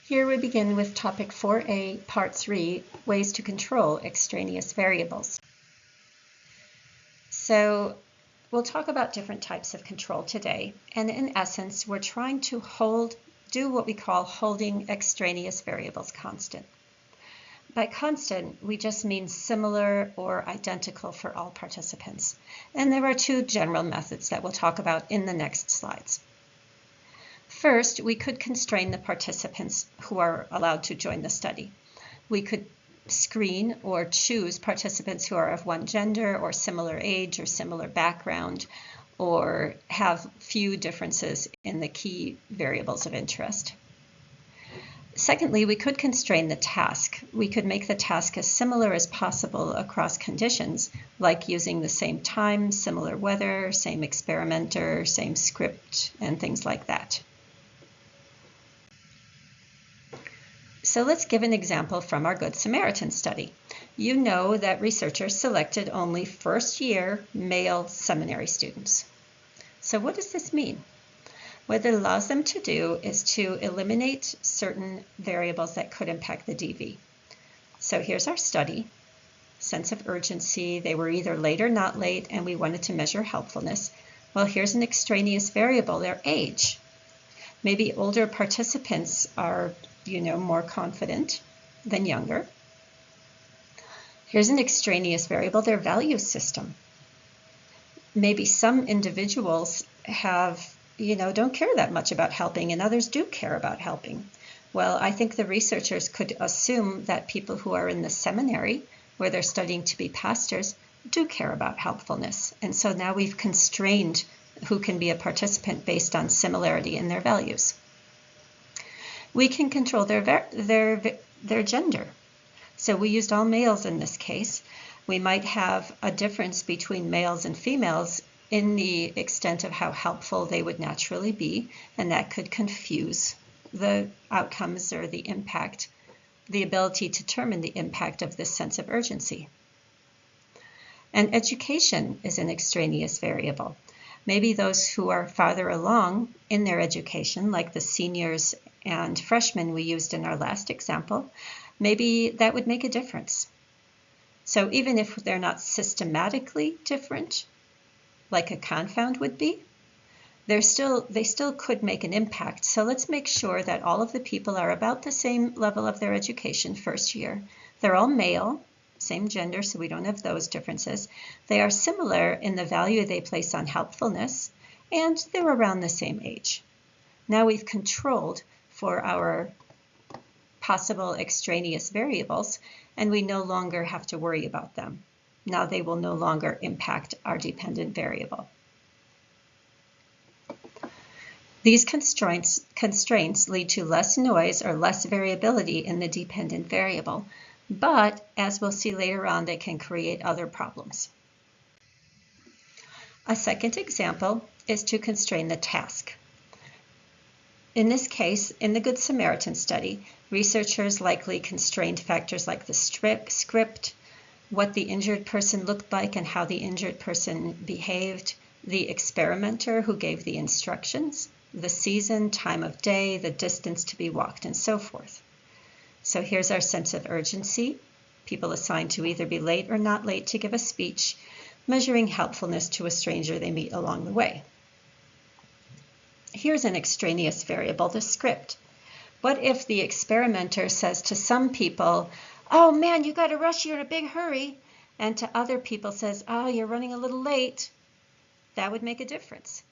Here we begin with topic 4A, part 3, ways to control extraneous variables. So we'll talk about different types of control today, and in essence, we're trying to do what we call holding extraneous variables constant. By constant, we just mean similar or identical for all participants. And there are two general methods that we'll talk about in the next slides. First, we could constrain the participants who are allowed to join the study. We could screen or choose participants who are of one gender or similar age or similar background or have few differences in the key variables of interest. Secondly, we could constrain the task. We could make the task as similar as possible across conditions, like using the same time, similar weather, same experimenter, same script, and things like that. So let's give an example from our Good Samaritan study. You know that researchers selected only first-year male seminary students. So what does this mean? What it allows them to do is to eliminate certain variables that could impact the DV. So here's our study. Sense of urgency, they were either late or not late, and we wanted to measure helpfulness. Well, here's an extraneous variable, their age. Maybe older participants are, more confident than younger. Here's an extraneous variable, their value system. Maybe some individuals don't care that much about helping, and others do care about helping. Well, I think the researchers could assume that people who are in the seminary, where they're studying to be pastors, do care about helpfulness. And so now we've constrained who can be a participant based on similarity in their values. We can control their gender. So we used all males in this case. We might have a difference between males and females in the extent of how helpful they would naturally be, and that could confuse the outcomes or the impact, the ability to determine the impact of this sense of urgency. And education is an extraneous variable. Maybe those who are farther along in their education, like the seniors and freshmen we used in our last example, maybe that would make a difference. So even if they're not systematically different, like a confound would be, they still could make an impact. So let's make sure that all of the people are about the same level of their education first year. They're all male, same gender, so we don't have those differences. They are similar in the value they place on helpfulness, and they're around the same age. Now we've controlled for our possible extraneous variables, and we no longer have to worry about them. Now they will no longer impact our dependent variable. These constraints lead to less noise or less variability in the dependent variable, but as we'll see later on, they can create other problems. A second example is to constrain the task. In this case, in the Good Samaritan study, researchers likely constrained factors like the script, what the injured person looked like and how the injured person behaved, the experimenter who gave the instructions, the season, time of day, the distance to be walked, and so forth. So here's our sense of urgency, people assigned to either be late or not late to give a speech, measuring helpfulness to a stranger they meet along the way. Here's an extraneous variable, the script. What if the experimenter says to some people, "Oh man, you got to rush, you're in a big hurry," and to other people says, "Oh, you're running a little late"? That would make a difference.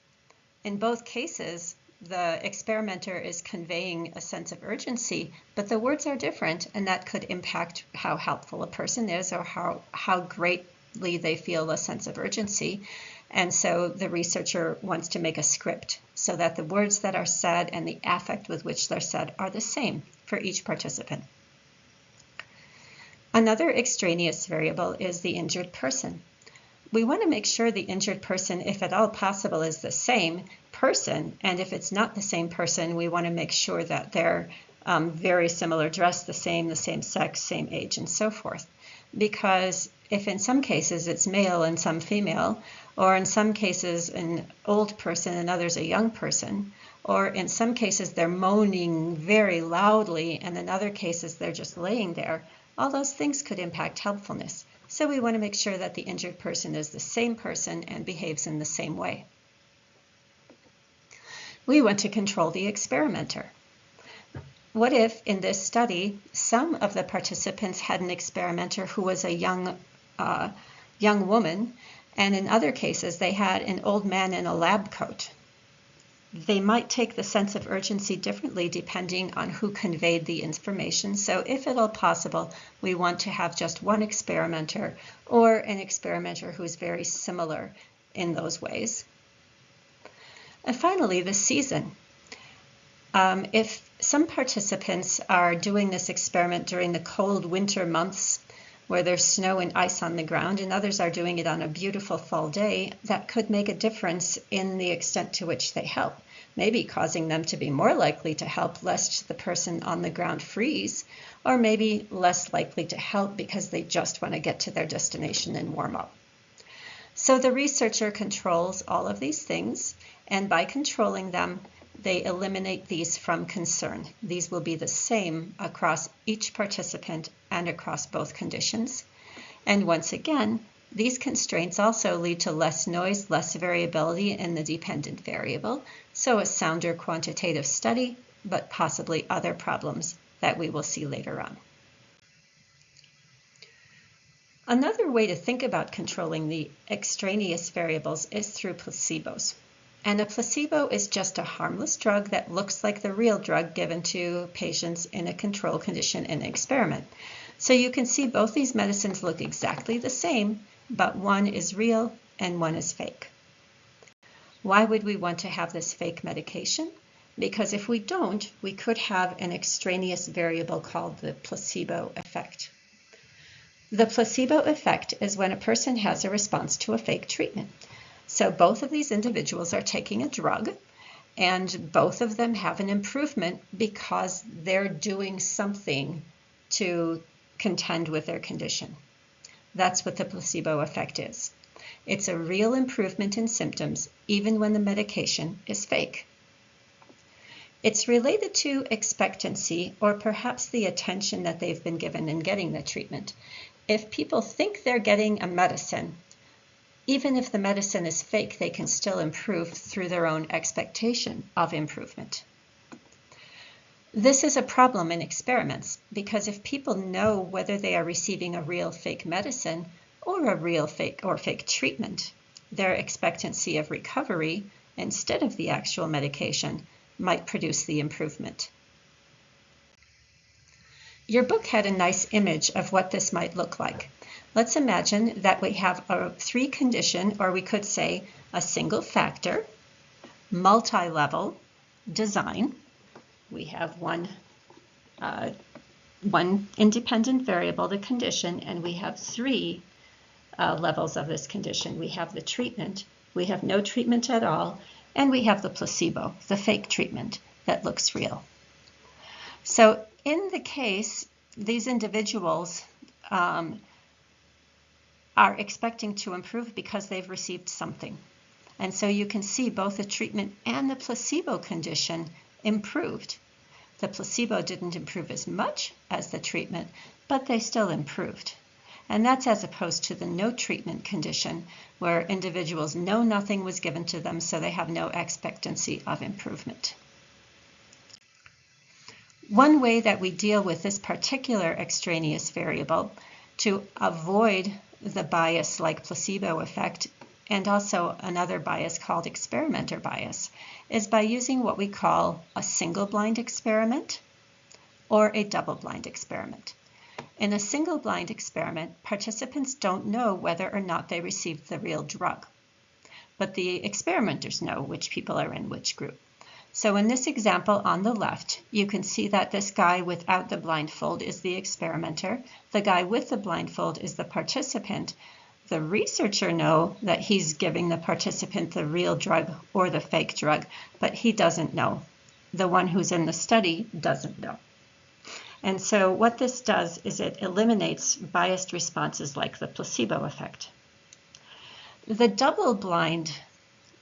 In both cases, the experimenter is conveying a sense of urgency, but the words are different, and that could impact how helpful a person is or how greatly they feel a sense of urgency. And so the researcher wants to make a script so that the words that are said and the affect with which they're said are the same for each participant. Another extraneous variable is the injured person. We want to make sure the injured person, if at all possible, is the same person, and if it's not the same person, we want to make sure that they're very similar, dressed the same sex, same age, and so forth. Because if in some cases it's male and some female, or in some cases an old person and others a young person, or in some cases they're moaning very loudly, and in other cases they're just laying there, all those things could impact helpfulness. So we want to make sure that the injured person is the same person and behaves in the same way. We want to control the experimenter. What if, in this study, some of the participants had an experimenter who was a young woman, and in other cases they had an old man in a lab coat? They might take the sense of urgency differently depending on who conveyed the information. So if at all possible, we want to have just one experimenter or an experimenter who's very similar in those ways. And finally, the season. If some participants are doing this experiment during the cold winter months where there's snow and ice on the ground, and others are doing it on a beautiful fall day, that could make a difference in the extent to which they help, maybe causing them to be more likely to help lest the person on the ground freeze, or maybe less likely to help because they just want to get to their destination and warm up. So the researcher controls all of these things, and by controlling them, they eliminate these from concern. These will be the same across each participant and across both conditions. And once again, these constraints also lead to less noise, less variability in the dependent variable, so a sounder quantitative study, but possibly other problems that we will see later on. Another way to think about controlling the extraneous variables is through placebos. And a placebo is just a harmless drug that looks like the real drug given to patients in a control condition in an experiment. So you can see both these medicines look exactly the same, but one is real and one is fake. Why would we want to have this fake medication? Because if we don't, we could have an extraneous variable called the placebo effect. The placebo effect is when a person has a response to a fake treatment. So both of these individuals are taking a drug, and both of them have an improvement because they're doing something to contend with their condition. That's what the placebo effect is. It's a real improvement in symptoms, even when the medication is fake. It's related to expectancy, or perhaps the attention that they've been given in getting the treatment. If people think they're getting a medicine, even if the medicine is fake, they can still improve through their own expectation of improvement. This is a problem in experiments because if people know whether they are receiving a real fake medicine or a real fake treatment, their expectancy of recovery instead of the actual medication might produce the improvement. Your book had a nice image of what this might look like. Let's imagine that we have a three-condition, or we could say a single factor, multi-level design. We have one independent variable, the condition, and we have three levels of this condition. We have the treatment, we have no treatment at all, and we have the placebo, the fake treatment that looks real. So in the case, these individuals are expecting to improve because they've received something. And so you can see both the treatment and the placebo condition improved. The placebo didn't improve as much as the treatment, but they still improved. And that's as opposed to the no treatment condition, where individuals know nothing was given to them, so they have no expectancy of improvement. One way that we deal with this particular extraneous variable to avoid the bias like placebo effect, and also another bias called experimenter bias, is by using what we call a single-blind experiment or a double-blind experiment. In a single-blind experiment, participants don't know whether or not they received the real drug, but the experimenters know which people are in which group. So in this example on the left, you can see that this guy without the blindfold is the experimenter. The guy with the blindfold is the participant. The researcher knows that he's giving the participant the real drug or the fake drug, but he doesn't know. The one who's in the study doesn't know. And so what this does is it eliminates biased responses like the placebo effect. The double-blind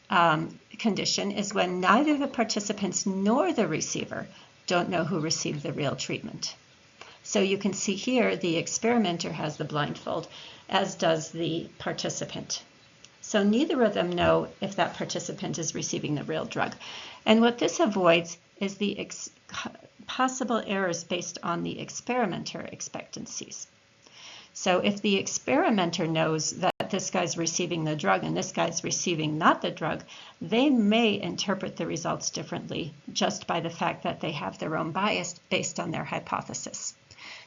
condition is when neither the participants nor the receiver don't know who received the real treatment. So you can see here the experimenter has the blindfold, as does the participant. So neither of them know if that participant is receiving the real drug. And what this avoids is the possible errors based on the experimenter expectancies. So if the experimenter knows that this guy's receiving the drug and this guy's receiving not the drug, they may interpret the results differently just by the fact that they have their own bias based on their hypothesis.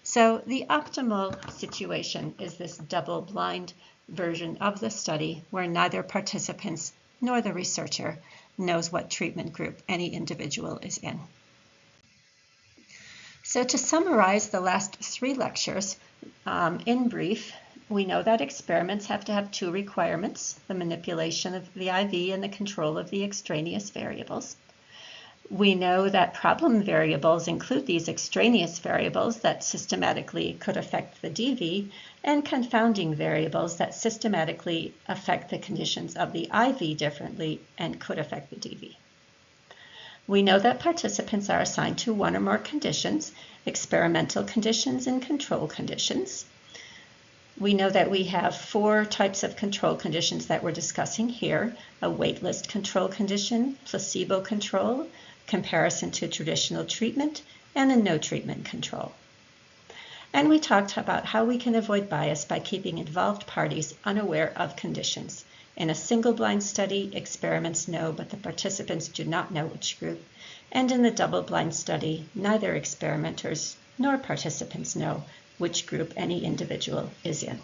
So the optimal situation is this double-blind version of the study where neither participants nor the researcher knows what treatment group any individual is in. So to summarize the last 3 lectures, in brief, we know that experiments have to have 2 requirements: the manipulation of the IV and the control of the extraneous variables. We know that problem variables include these extraneous variables that systematically could affect the DV, and confounding variables that systematically affect the conditions of the IV differently and could affect the DV. We know that participants are assigned to 1 or more conditions: experimental conditions and control conditions. We know that we have 4 types of control conditions that we're discussing here: a waitlist control condition, placebo control, comparison to traditional treatment, and a no treatment control. And we talked about how we can avoid bias by keeping involved parties unaware of conditions. In a single-blind study, experiments know, but the participants do not know which group. And in the double-blind study, neither experimenters nor participants know which group any individual is in.